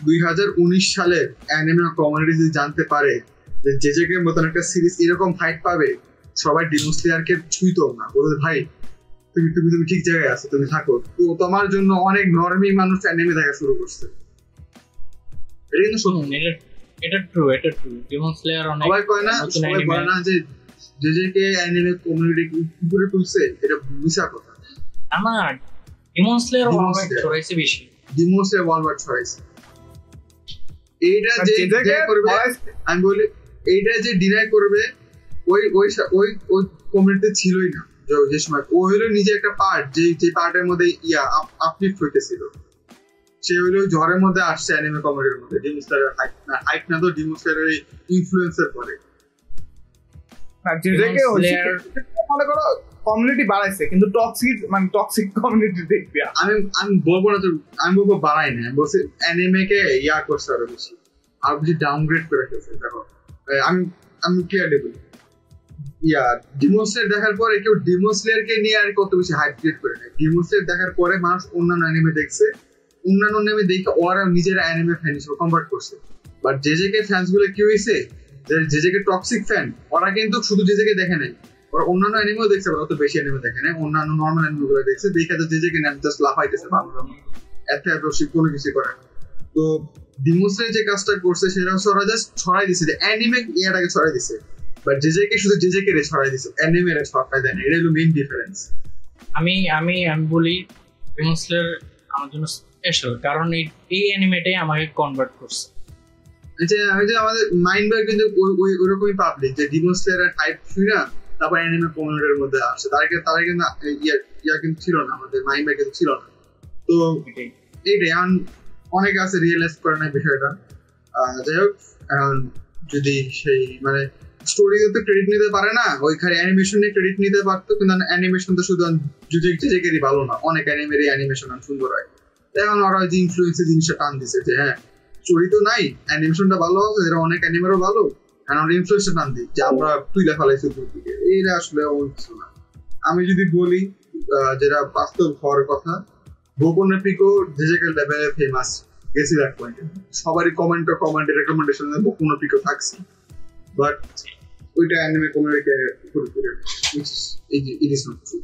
2019 সালের anime community যদি জানতে পারে যে জেজেকে মতন একটা সিরিজ এরকম ফাইট পাবে, সবাই ডিমন স্লেয়ারকে ছুঁইতো না, বলতে ভাই তুমি তুমি তুমি ঠিক জায়গায় আছো, তুমি থাকো। তো তোমার জন্য অনেক নরমি মানুষ অ্যানিমে দেখা শুরু করছে। এটা কিন্তু সত্যি, এটা ট্রু ডিমন স্লেয়ার অনেক সবাই কয় না যে জেজেকে অ্যানিমে কমিউনিটি উপরে তুলছে, এটা মিছা কথা। আমার ডিমন স্লেয়ার ওয়ার্ল্ড ছড়াইছে বেশি, ডিমন স্লেয়ার ওয়ার্ল্ড ছড়াইছে। এইটা যে ডিনাই করবে, আমি বলি এইটা যে ডিনাই করবে, ওই ওই ওই ওই কমিউনিটি ছিলই না যে সময়। ও হলো নিজে একটা পার্ট, যে পার্টের মধ্যে আপলিফ্ট হইতেছিল। সে হলো ঝড়ের মধ্যে আসছে অ্যানিমে কমিউনিটির মধ্যে। ডিমন স্লেয়ারের হাইপ না তো ডিমন স্লেয়ারের ইনফ্লুয়েন্সের পরে কমিউনিটি বাড়াইছে, কিন্তু টক্সিক কমিউনিটি দেখবি। আমি বলবো না তো, আমি বলবো বাড়াই না, আমি বলছি অ্যানিমে কে করছে আরো বেশি, আরো বেশি ডাউনগ্রেড করে ফেলছে। দেখো আমি ক্লিয়ারলি বলি, ডিমন স্লেয়ার দেখার পরে কেউ ডিমন স্লেয়ার কে নিয়ে আর কত বেশি হাইপ ক্রিয়েট করে না। ডিমন স্লেয়ার দেখার পরে মানুষ অন্যান্য অ্যানিমে দেখছে, অন্যান্য অ্যানিমে দেখে ওরা নিজেরা অ্যানিমে ফ্যান হিসেবে কনভার্ট করছে। বাট জেজেকে ফ্যান্স গুলো কি হয়েছে, জেজেকে টক্সিক ফ্যান, ওরা কিন্তু শুধু জেজেকে দেখে নাই, ওরা অন্যান্য অ্যানিমেও দেখছে, অত বেশি অ্যানিমে দেখে নাই, অন্যান্য নর্মাল অ্যানিমে গুলো দেখছে, দেখে তো জেজেকে না জাস্ট লাফাইতেছে বাংলার মতো, এত কোনো কিছু করে না। তো ডিমন স্লেয়ার যে কাজটা করছে সেটা হচ্ছে ওরা জাস্ট ছড়াই দিছে, যে অ্যানিমে ইয়াটাকে ছড়াই দিছে, বাট জেজেকে শুধু জেজেকে রে ছড়াই দিছে, অ্যানিমে রে ছড়াই দেয় না। এটা হলো মেইন ডিফারেন্স। আমি আমি আমি বলি ডিমন স্লেয়ার আমার জন্য স্পেশাল, কারণ এই অ্যানিমেটাই আমাকে কনভার্ট করছে। আমাদের মাইন্ড বয় কিন্তু ওইরকমই পাবলিক, যে ডিমন স্লেয়ারের হাইপ শুই না তারপর অ্যানিমে কমিউনিটির মধ্যে আসছে, তারা কিন্তু ইয়া কিন্তু ছিল না, আমাদের মাইন্ড বয় কিন্তু ছিল না। তো এইটাই অনেকে আছে রিয়েলাইজ করে না বিষয়টা। যাই হোক, যদি সেই মানে স্টোরিতে তো ক্রেডিট নিতে পারে না, ওইখানে অ্যানিমেশন নিয়ে ক্রেডিট নিতে পারতো, কিন্তু অ্যানিমেশন তো শুধু জেজেকেরই ভালো না, অনেক অ্যানিমেরই অ্যানিমেশন সুন্দর হয়। এখন ওরা ওই যে ইনফ্লুয়েন্সের জিনিসটা টান দিছে, যে হ্যাঁ স্টোরি তো নাই, অ্যানিমেশনটা ভালো হবে, এরা অনেক অ্যানিমেরও ভালো, আমরা ইনফ্লুয়েন্সটা টান দিই যে আমরা তুইলা ফেলাইছি দূর দিকে। এইটা আসলে কিছু না। আমি যদি বলি যেটা বাস্তব হওয়ার কথা, গোপনে পিকো জেজেকের লেভেলে ফেমাস গেছিল এক পয়েন্টে, সবারই কমেন্ট রেকমেন্ডেশন গোপনে পিকো থাকছে, বাট ওইটা অ্যানিমে কমিউনিটিকে পুরোপুরি ইট ইজ নট ট্রু।